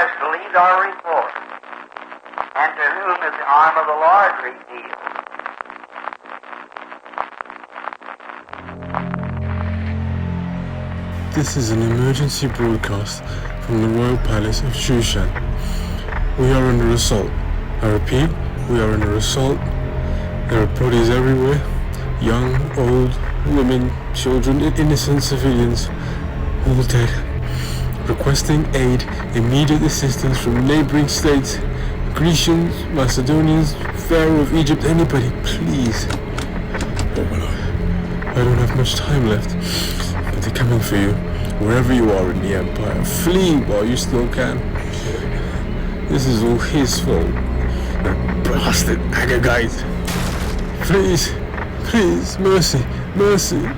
has believed our report, and to whom is the arm of the Lord revealed. This is an emergency broadcast from the Royal Palace of Shushan. We are under assault. I repeat, we are under assault. There are bodies everywhere. Young, old, women, children, and innocent civilians, all dead. Requesting aid, immediate assistance from neighboring states, Grecians, Macedonians, Pharaoh of Egypt, anybody, please. Oh my Lord, I don't have much time left, but they're coming for you, wherever you are in the Empire. Flee while you still can. This is all his fault. That blasted Agagite. Please, please, mercy, mercy.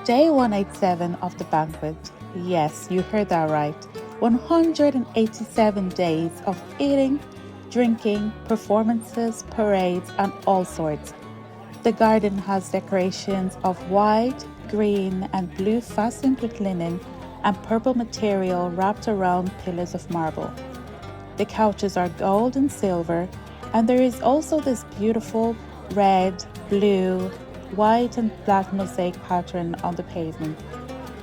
Day 187 of the banquet. Yes, you heard that right. 187 days of eating, drinking, performances, parades, and all sorts. The garden has decorations of white, green, and blue fastened with linen and purple material wrapped around pillars of marble. The couches are gold and silver, and there is also this beautiful red, blue, white and black mosaic pattern on the pavement.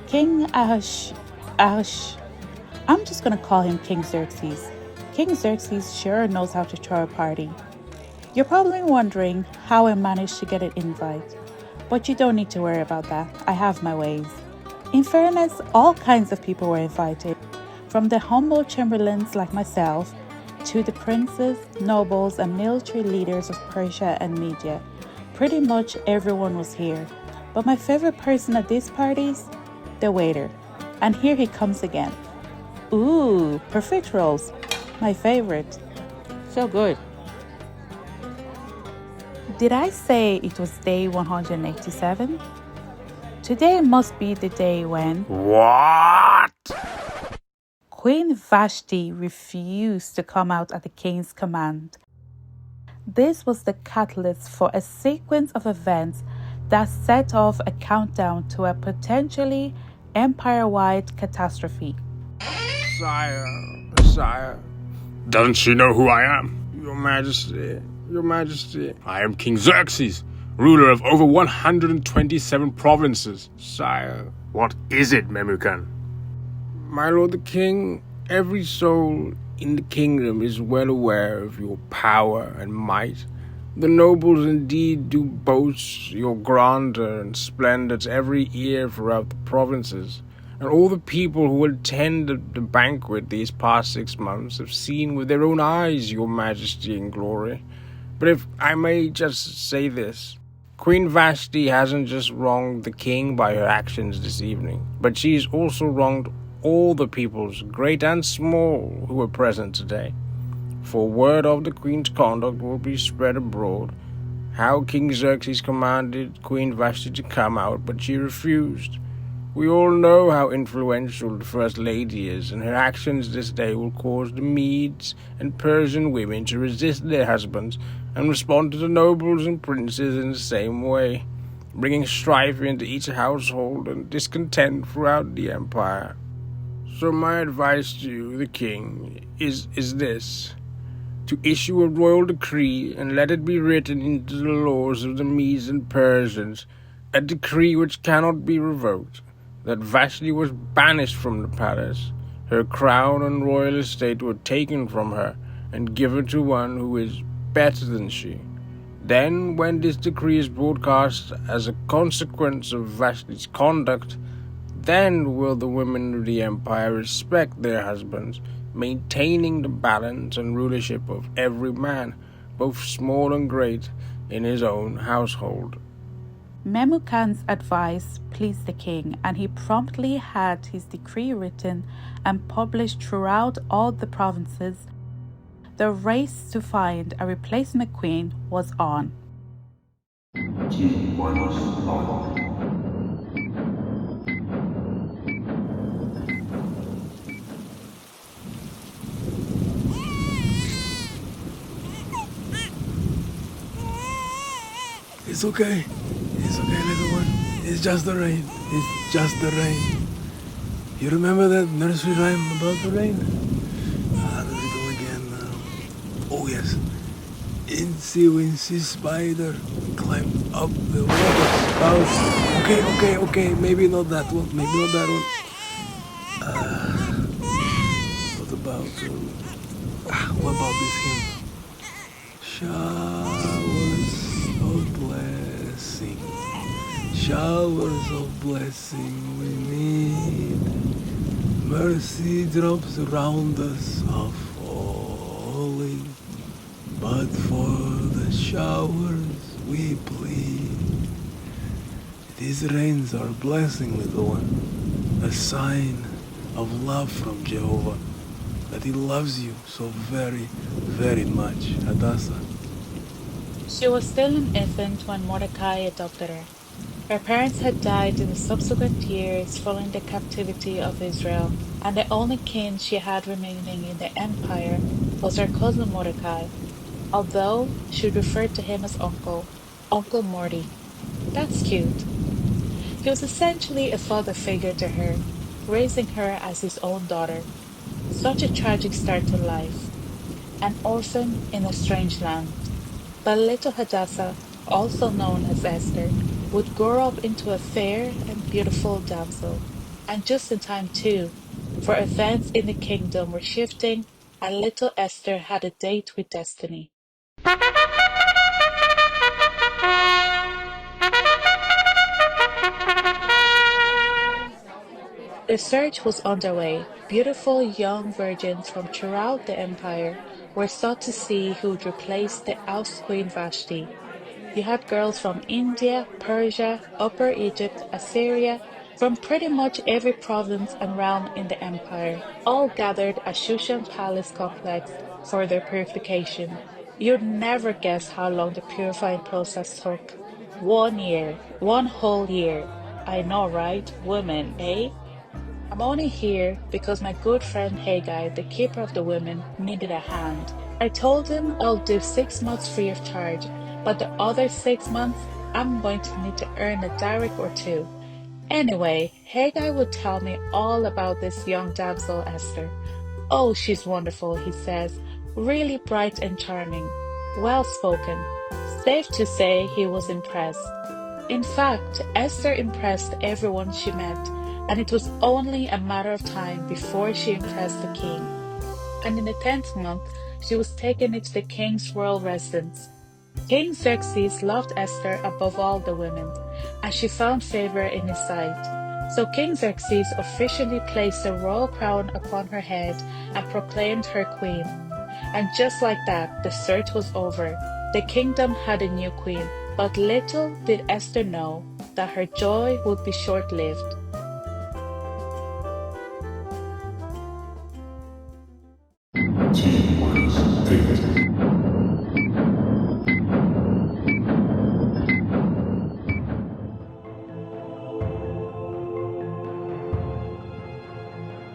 King I'm just gonna call him King Xerxes. King Xerxes sure knows how to throw a party. You're probably wondering how I managed to get an invite, but you don't need to worry about that. I have my ways. In fairness, all kinds of people were invited, from the humble chamberlains like myself to the princes, nobles, and military leaders of Persia and Media. Pretty much everyone was here, but my favorite person at these parties? The waiter. And here he comes again. Ooh, perfect rolls. My favorite. So good. Did I say it was day 187? Today must be the day when... What? Queen Vashti refused to come out at the king's command. This was the catalyst for a sequence of events that set off a countdown to a potentially empire-wide catastrophe. Sire. Doesn't she know who I am? Your Majesty. I am King Xerxes, ruler of over 127 provinces. Sire. What is it, Memucan? My lord the king, every soul in the kingdom is well aware of your power and might. The nobles indeed do boast your grandeur and splendors every year throughout the provinces, and all the people who attend the banquet these past 6 months have seen with their own eyes your majesty and glory. But if I may just say this, Queen Vashti hasn't just wronged the king by her actions this evening, but she's also wronged all the peoples, great and small, who were present today. For word of the queen's conduct will be spread abroad, how King Xerxes commanded Queen Vashti to come out, but she refused. We all know how influential the First Lady is, and her actions this day will cause the Medes and Persian women to resist their husbands and respond to the nobles and princes in the same way, bringing strife into each household and discontent throughout the empire. So my advice to you, the king, is this: to issue a royal decree and let it be written into the laws of the Medes and Persians, a decree which cannot be revoked, that Vashti was banished from the palace, her crown and royal estate were taken from her and given to one who is better than she. Then, when this decree is broadcast as a consequence of Vashti's conduct, then will the women of the empire respect their husbands, maintaining the balance and rulership of every man, both small and great, in his own household. Memucan's advice pleased the king, and he promptly had his decree written and published throughout all the provinces. The race to find a replacement queen was on. It's okay. It's okay, little one. It's just the rain. It's just the rain. You remember that nursery rhyme about the rain? Let me go again now. Oh, yes. Incy Wincy Spider climbed up the water spout. Okay. Maybe not that one. What about this hymn? Showers of blessing. Showers of blessing we need. Mercy drops around us are falling. But for the showers we plead. These rains are a blessing, little one, a sign of love from Jehovah, that he loves you so very, very much, Hadassah. She was still an infant when Mordecai adopted her. Her parents had died in the subsequent years following the captivity of Israel, and the only kin she had remaining in the empire was her cousin Mordecai, although she referred to him as Uncle Morty. That's cute. He was essentially a father figure to her, raising her as his own daughter. Such a tragic start to life, an orphan in a strange land. But little Hadassah, also known as Esther, would grow up into a fair and beautiful damsel. And just in time, too, for events in the kingdom were shifting, and little Esther had a date with destiny. The search was underway. Beautiful young virgins from throughout the empire were sought to see who would replace the ousted Queen Vashti. You had girls from India, Persia, Upper Egypt, Assyria, from pretty much every province and realm in the empire, all gathered at Shushan Palace complex for their purification. You'd never guess how long the purifying process took. 1 year, one whole year. I know, right? Women, eh? I'm only here because my good friend Haggai, the keeper of the women, needed a hand. I told him I'll do 6 months free of charge, but the other 6 months I'm going to need to earn a direct or two. Anyway, Haggai would tell me all about this young damsel Esther. Oh, she's wonderful, he says, really bright and charming, well spoken. Safe to say he was impressed. In fact, Esther impressed everyone she met, and it was only a matter of time before she impressed the king. And in the 10th month, she was taken into the king's royal residence. King Xerxes loved Esther above all the women, and she found favor in his sight. So King Xerxes officially placed a royal crown upon her head and proclaimed her queen. And just like that, the search was over. The kingdom had a new queen, but little did Esther know that her joy would be short-lived.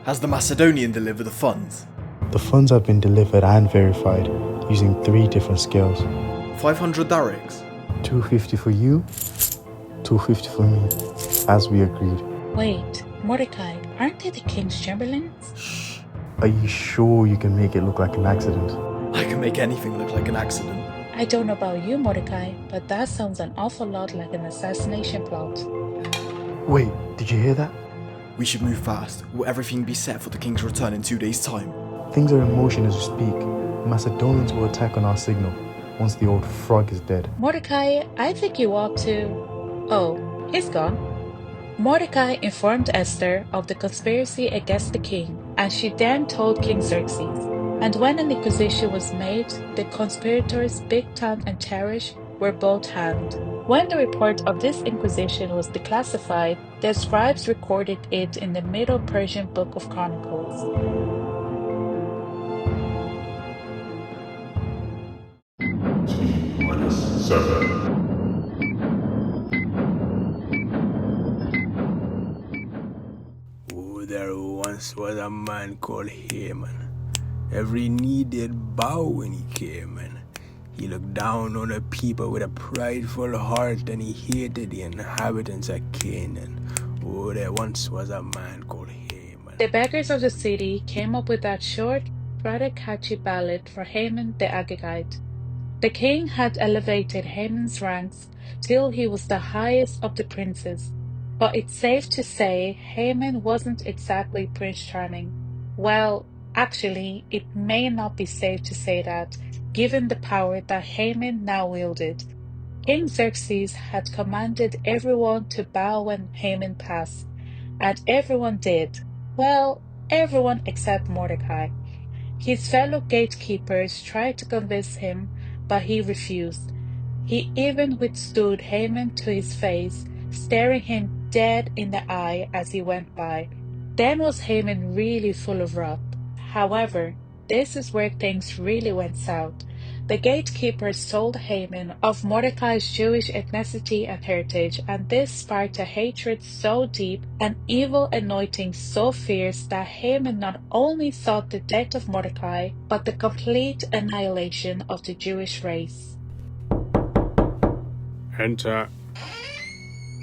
Has the Macedonian delivered the funds? The funds have been delivered and verified using 3 different scales. 500 darics. 250 for you, 250 for me, as we agreed. Wait, Mordecai, aren't they the king's chamberlains? Shh. Are you sure you can make it look like an accident? I can make anything look like an accident. I don't know about you, Mordecai, but that sounds an awful lot like an assassination plot. Wait, did you hear that? We should move fast. Will everything be set for the king's return in 2 days' time? Things are in motion as we speak. Macedonians will attack on our signal once the old frog is dead. Mordecai, I think you ought to... Oh, he's gone. Mordecai informed Esther of the conspiracy against the king, and she then told King Xerxes. And when an inquisition was made, the conspirators Bigtan and Zeresh were both hanged. When the report of this inquisition was declassified, the scribes recorded it in the Middle Persian Book of Chronicles. Oh, there once was a man called Haman. Every knee did bow when he came, and He looked down on the people with a prideful heart, and he hated the inhabitants of Canaan. Oh, there once was a man called Haman. The beggars of the city came up with that short, rather catchy ballad for Haman the Agagite. The king had elevated Haman's ranks till he was the highest of the princes, but it's safe to say Haman wasn't exactly Prince Charming. Well, actually, it may not be safe to say that, given the power that Haman now wielded. King Xerxes had commanded everyone to bow when Haman passed, and everyone did. Well, everyone except Mordecai. His fellow gatekeepers tried to convince him, but he refused. He even withstood Haman to his face, staring him dead in the eye as he went by. Then was Haman really full of wrath. However, this is where things really went south. The gatekeepers told Haman of Mordecai's Jewish ethnicity and heritage, and this sparked a hatred so deep, an evil anointing so fierce, that Haman not only sought the death of Mordecai, but the complete annihilation of the Jewish race. Enter.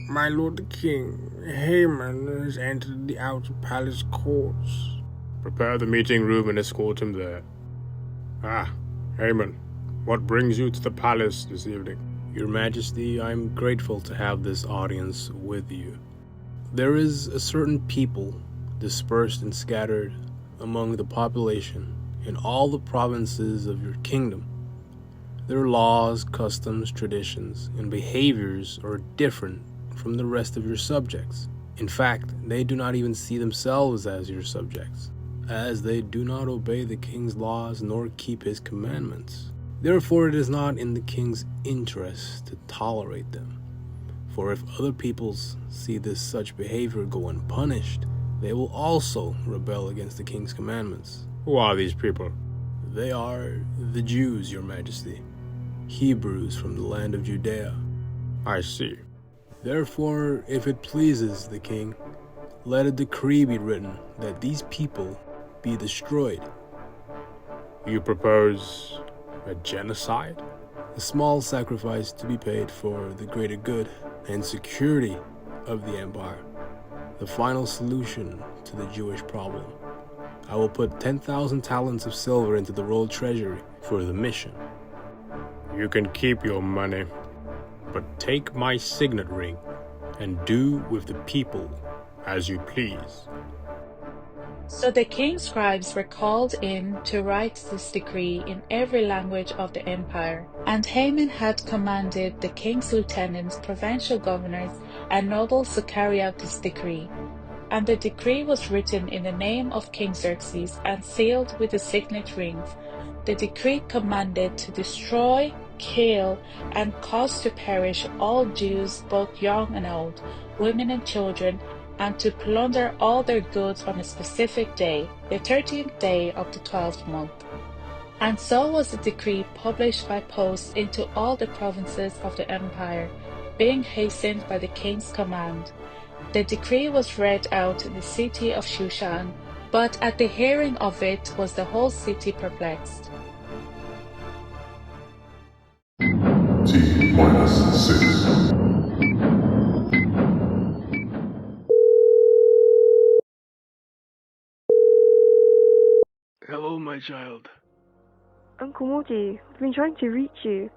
My lord the king, Haman has entered the outer palace courts. Prepare the meeting room and escort him there. Ah, Haman, what brings you to the palace this evening? Your Majesty, I am grateful to have this audience with you. There is a certain people dispersed and scattered among the population in all the provinces of your kingdom. Their laws, customs, traditions, and behaviors are different from the rest of your subjects. In fact, they do not even see themselves as your subjects, as they do not obey the king's laws nor keep his commandments. Therefore, it is not in the king's interest to tolerate them. For if other peoples see this such behavior go unpunished, they will also rebel against the king's commandments. Who are these people? They are the Jews, your Majesty, Hebrews from the land of Judea. I see. Therefore, if it pleases the king, let a decree be written that these people be destroyed. You propose a genocide? A small sacrifice to be paid for the greater good and security of the empire. The final solution to the Jewish problem. I will put 10,000 talents of silver into the royal treasury for the mission. You can keep your money, but take my signet ring and do with the people as you please. So the king's scribes were called in to write this decree in every language of the empire. And Haman had commanded the king's lieutenants, provincial governors, and nobles to carry out this decree. And the decree was written in the name of King Xerxes and sealed with the signet rings. The decree commanded to destroy, kill, and cause to perish all Jews, both young and old, women and children, and to plunder all their goods on a specific day, the 13th day of the 12th month. And so was the decree published by post into all the provinces of the empire, being hastened by the king's command. The decree was read out in the city of Shushan, but at the hearing of it was the whole city perplexed. T-6. Hello, my child. Uncle Morty, I've been trying to reach you.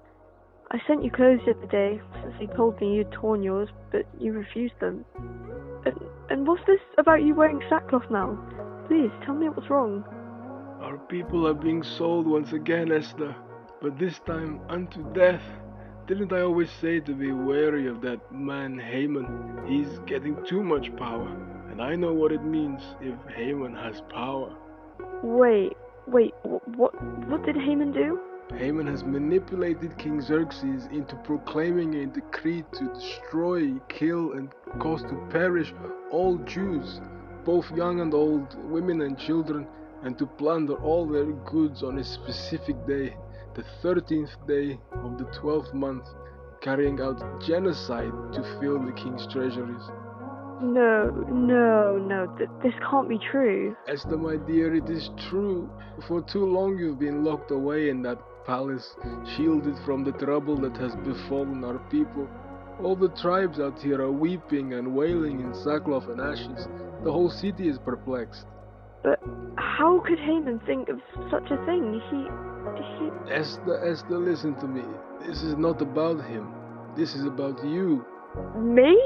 I sent you clothes the other day, since they told me you'd torn yours, but you refused them. And what's this about you wearing sackcloth now? Please, tell me what's wrong. Our people are being sold once again, Esther, but this time unto death. Didn't I always say to be wary of that man Haman? He's getting too much power, and I know what it means if Haman has power. Wait, what did Haman do? Haman has manipulated King Xerxes into proclaiming a decree to destroy, kill, and cause to perish all Jews, both young and old, women and children, and to plunder all their goods on a specific day, the 13th day of the 12th month, carrying out genocide to fill the king's treasuries. No, this can't be true. Esther, my dear, it is true. For too long you've been locked away in that palace, shielded from the trouble that has befallen our people. All the tribes out here are weeping and wailing in sackcloth and ashes. The whole city is perplexed. But how could Haman think of such a thing? He... Esther, listen to me. This is not about him. This is about you. Me?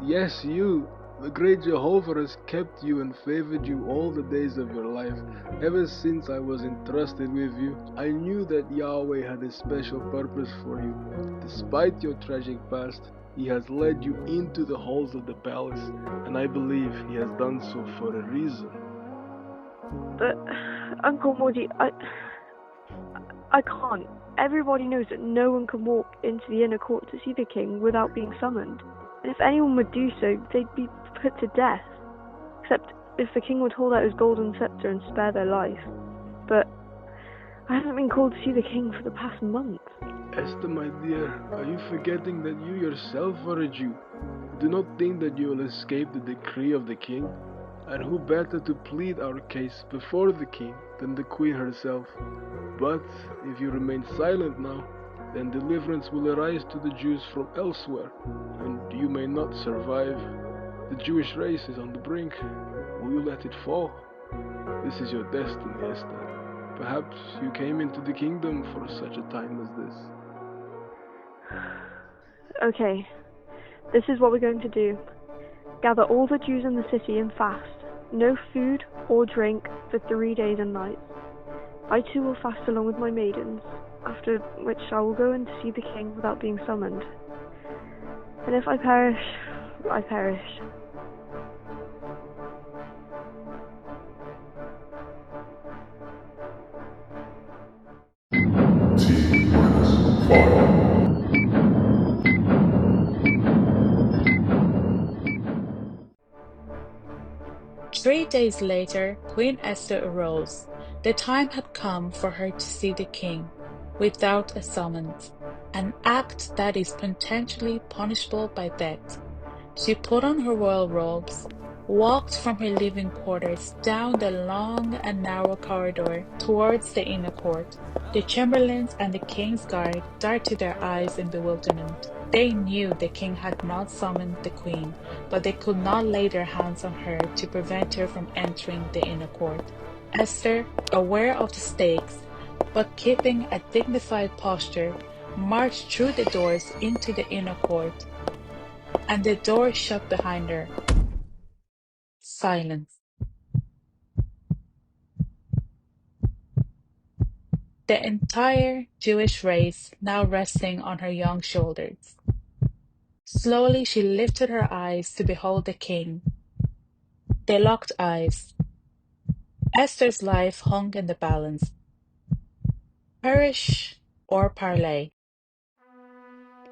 Yes, you. The great Jehovah has kept you and favored you all the days of your life. Ever since I was entrusted with you, I knew that Yahweh had a special purpose for you. Despite your tragic past, He has led you into the halls of the palace, and I believe He has done so for a reason. But, Uncle Morty, I can't. Everybody knows that no one can walk into the inner court to see the king without being summoned. And if anyone would do so, they'd be put to death. Except if the king would hold out his golden scepter and spare their life. But I haven't been called to see the king for the past month. Esther, my dear, are you forgetting that you yourself are a Jew? Do not think that you will escape the decree of the king. And who better to plead our case before the king than the queen herself? But if you remain silent now, then deliverance will arise to the Jews from elsewhere, and you may not survive. The Jewish race is on the brink. Will you let it fall? This is your destiny, Esther. Perhaps you came into the kingdom for such a time as this. Okay, this is what we're going to do. Gather all the Jews in the city and fast. No food or drink for 3 days and nights. I too will fast along with my maidens, after which I will go in to see the king without being summoned. And if I perish, I perish. T-5. 3 days later, Queen Esther arose. The time had come for her to see the king, without a summons, an act that is potentially punishable by death. She put on her royal robes, walked from her living quarters down the long and narrow corridor towards the inner court. The chamberlains and the king's guard darted their eyes in bewilderment. They knew the king had not summoned the queen, but they could not lay their hands on her to prevent her from entering the inner court. Esther, aware of the stakes, but keeping a dignified posture, marched through the doors into the inner court, and the door shut behind her. Silence. The entire Jewish race now resting on her young shoulders. Slowly she lifted her eyes to behold the king. They locked eyes. Esther's life hung in the balance. Perish or parlay.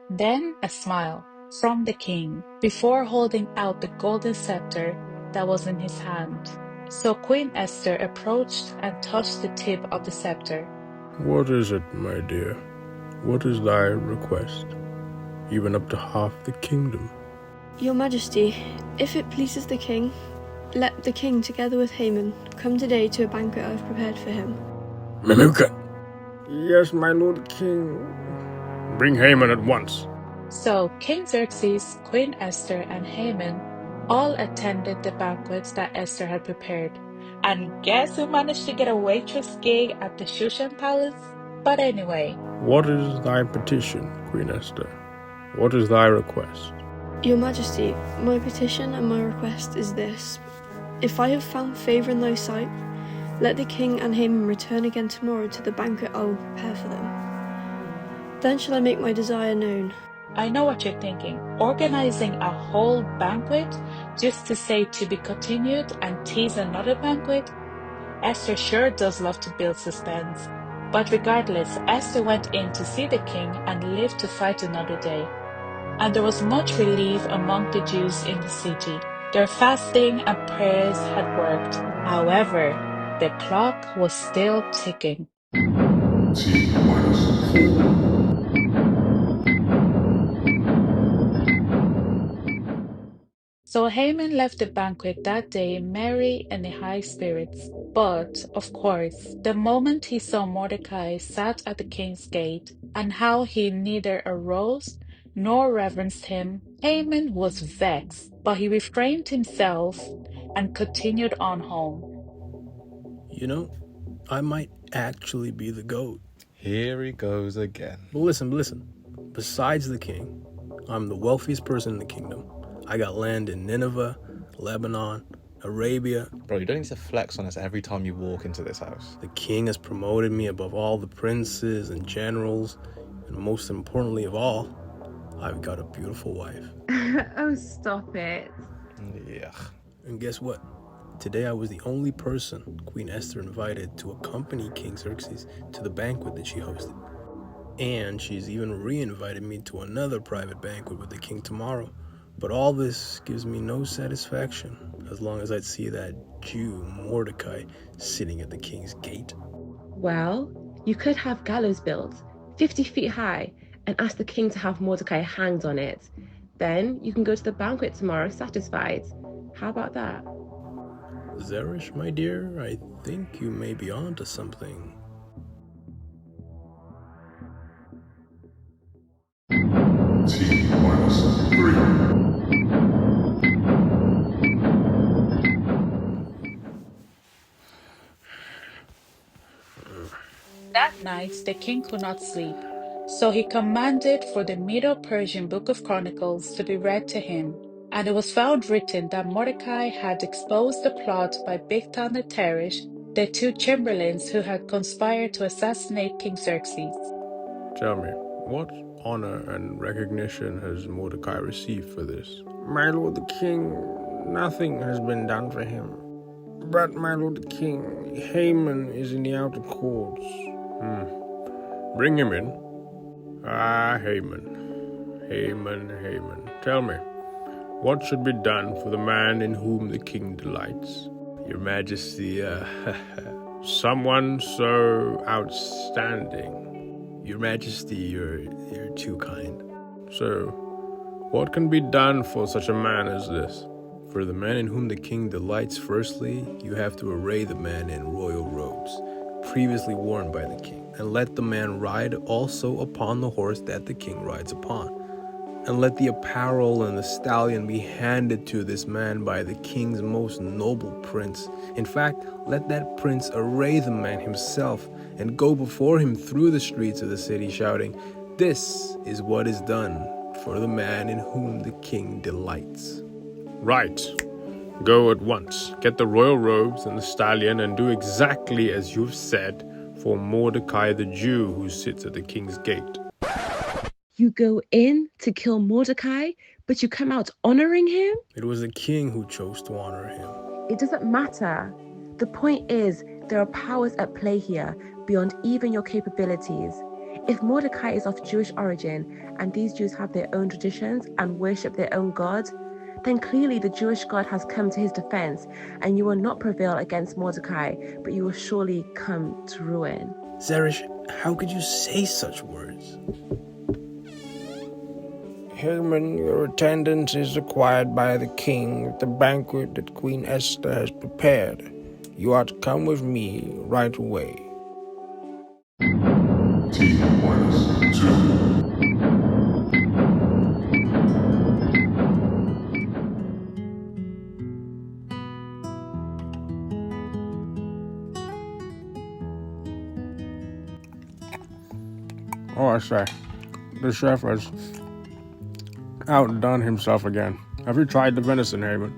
Then a smile from the king before holding out the golden scepter that was in his hand. So Queen Esther approached and touched the tip of the scepter. What is it, my dear? What is thy request? Even up to half the kingdom. Your Majesty, if it pleases the king, let the king together with Haman come today to a banquet I have prepared for him. Memucan! Yes, my lord king. Bring Haman at once. So King Xerxes, Queen Esther, and Haman all attended the banquet that Esther had prepared. And guess who managed to get a waitress gig at the Shushan Palace? But anyway. What is thy petition, Queen Esther? What is thy request? Your Majesty, my petition and my request is this. If I have found favour in thy sight, let the king and Haman return again tomorrow to the banquet I will prepare for them. Then shall I make my desire known. I know what you're thinking. Organizing a whole banquet just to say to be continued and tease another banquet? Esther sure does love to build suspense. But regardless, Esther went in to see the king and lived to fight another day. And there was much relief among the Jews in the city. Their fasting and prayers had worked. However, the clock was still ticking. T-4. So Haman left the banquet that day merry and in high spirits. But, of course, the moment he saw Mordecai sat at the king's gate, and how he neither arose nor reverenced him, Haman was vexed, but he refrained himself and continued on home. You know, I might actually be the goat. Here he goes again. But listen. Besides the king, I'm the wealthiest person in the kingdom. I got land in Nineveh, Lebanon, Arabia. Bro, you don't need to flex on us every time you walk into this house. The king has promoted me above all the princes and generals, and most importantly of all, I've got a beautiful wife. Oh, stop it. Yeah. And guess what? Today I was the only person Queen Esther invited to accompany King Xerxes to the banquet that she hosted. And she's even re-invited me to another private banquet with the king tomorrow. But all this gives me no satisfaction as long as I see that Jew Mordecai sitting at the king's gate. Well, you could have gallows built 50 feet high and ask the king to have Mordecai hanged on it. Then you can go to the banquet tomorrow satisfied. How about that? Zeresh, my dear, I think you may be on to something. T-3. That night the king could not sleep, so he commanded for the Medo-Persian Book of Chronicles to be read to him. And it was found written that Mordecai had exposed the plot by Bigthan and Teresh, the two chamberlains who had conspired to assassinate King Xerxes. Tell me, what honor and recognition has Mordecai received for this? My lord the king, nothing has been done for him. But, my lord the king, Haman is in the outer courts. Bring him in. Haman. Tell me, what should be done for the man in whom the king delights? Your Majesty, someone so outstanding. Your Majesty, you're too kind. So, what can be done for such a man as this? For the man in whom the king delights, firstly, you have to array the man in royal robes, previously worn by the king, and let the man ride also upon the horse that the king rides upon. And let the apparel and the stallion be handed to this man by the king's most noble prince. In fact, let that prince array the man himself and go before him through the streets of the city, shouting, "This is what is done for the man in whom the king delights." Right. Go at once. Get the royal robes and the stallion and do exactly as you've said for Mordecai the Jew who sits at the king's gate. You go in to kill Mordecai, but you come out honoring him? It was the king who chose to honor him. It doesn't matter. The point is, there are powers at play here beyond even your capabilities. If Mordecai is of Jewish origin and these Jews have their own traditions and worship their own God, then clearly the Jewish God has come to his defense, and you will not prevail against Mordecai, but you will surely come to ruin. Zeresh, how could you say such words? Haman, your attendance is required by the king at the banquet that Queen Esther has prepared. You are to come with me right away. T-2. Oh, I say, the chef has outdone himself again. Have you tried the venison, Haman?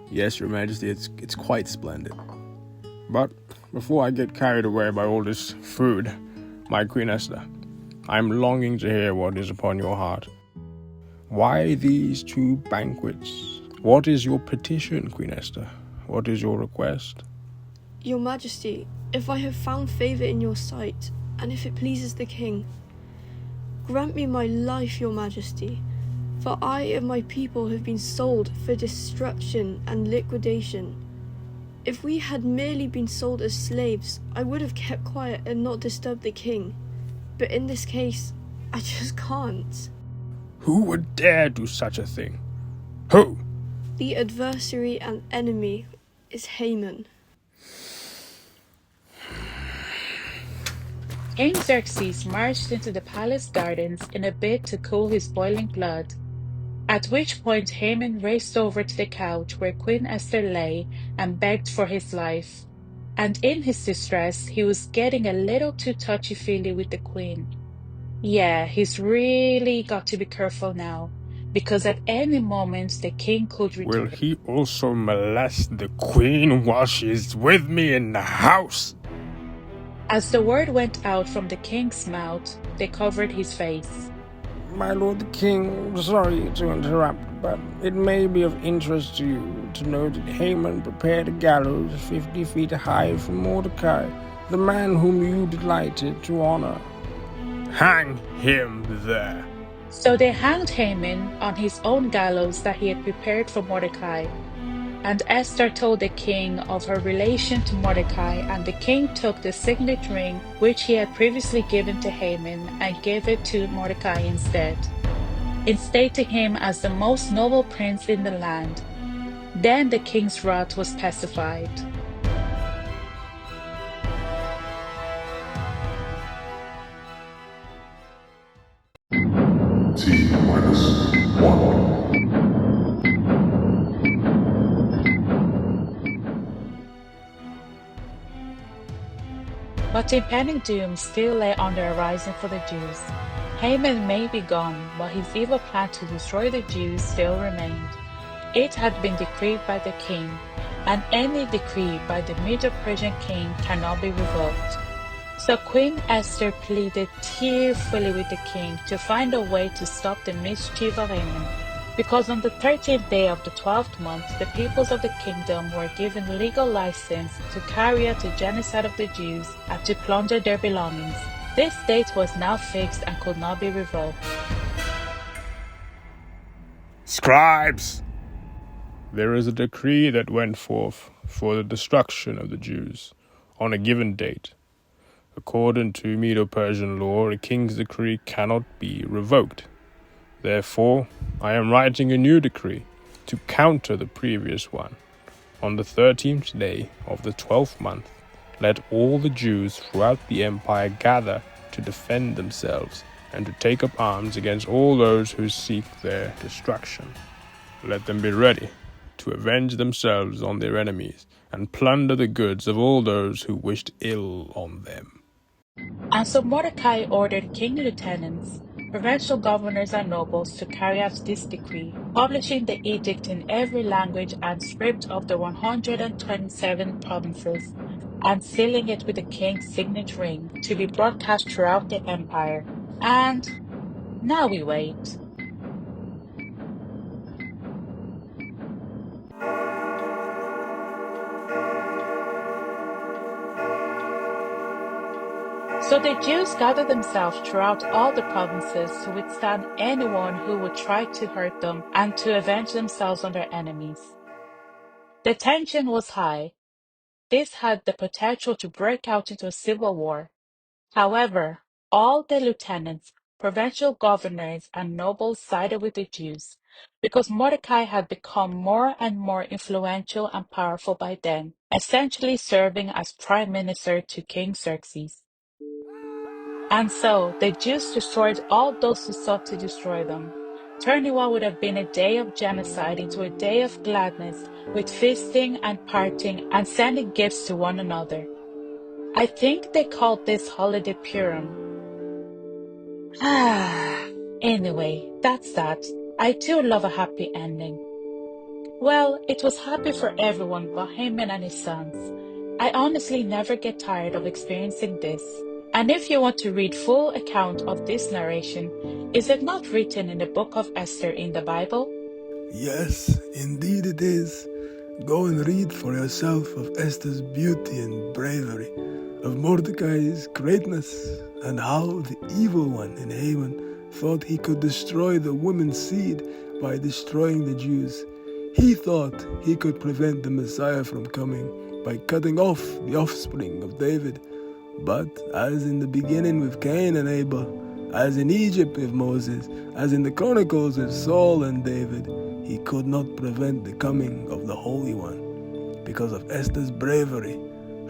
Yes, Your Majesty, it's quite splendid. But before I get carried away by all this food, my Queen Esther, I'm longing to hear what is upon your heart. Why these two banquets? What is your petition, Queen Esther? What is your request? Your Majesty, if I have found favour in your sight, and if it pleases the king, grant me my life, Your Majesty, for I and my people have been sold for destruction and liquidation. If we had merely been sold as slaves, I would have kept quiet and not disturbed the king. But in this case, I just can't. Who would dare do such a thing? Who? The adversary and enemy is Haman. King Xerxes marched into the palace gardens in a bid to cool his boiling blood, at which point Haman raced over to the couch where Queen Esther lay and begged for his life. And in his distress, he was getting a little too touchy-feely with the queen. Yeah, he's really got to be careful now, because at any moment the king could Will return. he also molest the queen while she is with me in the house? As the word went out from the king's mouth, they covered his face. My lord the king, sorry to interrupt, but it may be of interest to you to know that Haman prepared a gallows 50 feet high for Mordecai, the man whom you delighted to honor. Hang him there. So they hanged Haman on his own gallows that he had prepared for Mordecai. And Esther told the king of her relation to Mordecai, and the king took the signet ring which he had previously given to Haman and gave it to Mordecai instead, instating him as the most noble prince in the land. Then the king's wrath was pacified. T-1. But impending doom still lay on the horizon for the Jews. Haman may be gone, but his evil plan to destroy the Jews still remained. It had been decreed by the king, and any decree by the Medo-Persian king cannot be revoked. So Queen Esther pleaded tearfully with the king to find a way to stop the mischief of Haman, because on the 13th day of the 12th month, the peoples of the kingdom were given legal license to carry out the genocide of the Jews and to plunder their belongings. This date was now fixed and could not be revoked. Scribes! There is a decree that went forth for the destruction of the Jews on a given date. According to Medo-Persian law, a king's decree cannot be revoked. Therefore, I am writing a new decree to counter the previous one. On the 13th day of the 12th month, let all the Jews throughout the empire gather to defend themselves and to take up arms against all those who seek their destruction. Let them be ready to avenge themselves on their enemies and plunder the goods of all those who wished ill on them. And so Mordecai ordered king lieutenants, provincial governors, and nobles to carry out this decree, publishing the edict in every language and script of the 127 provinces, and sealing it with the king's signet ring to be broadcast throughout the empire. And now we wait. So the Jews gathered themselves throughout all the provinces to withstand anyone who would try to hurt them and to avenge themselves on their enemies. The tension was high. This had the potential to break out into a civil war. However, all the lieutenants, provincial governors, and nobles sided with the Jews, because Mordecai had become more and more influential and powerful by then, essentially serving as prime minister to King Xerxes. And so the Jews destroyed all those who sought to destroy them, turning what would have been a day of genocide into a day of gladness, with feasting and partying and sending gifts to one another. I think they called this holiday Purim. Anyway, that's that. I too love a happy ending. Well, it was happy for everyone but Haman and his sons. I honestly never get tired of experiencing this. And if you want to read full account of this narration, is it not written in the Book of Esther in the Bible? Yes, indeed it is. Go and read for yourself of Esther's beauty and bravery, of Mordecai's greatness, and how the evil one in Haman thought he could destroy the woman's seed by destroying the Jews. He thought he could prevent the Messiah from coming by cutting off the offspring of David. But as in the beginning with Cain and Abel, as in Egypt with Moses, as in the Chronicles with Saul and David, he could not prevent the coming of the Holy One. Because of Esther's bravery,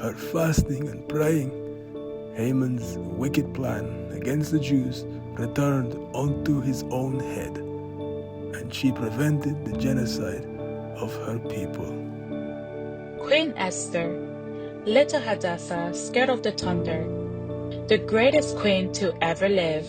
her fasting and praying, Haman's wicked plan against the Jews returned onto his own head, and she prevented the genocide of her people. Queen Esther, little Hadassah, scared of the thunder, the greatest queen to ever live.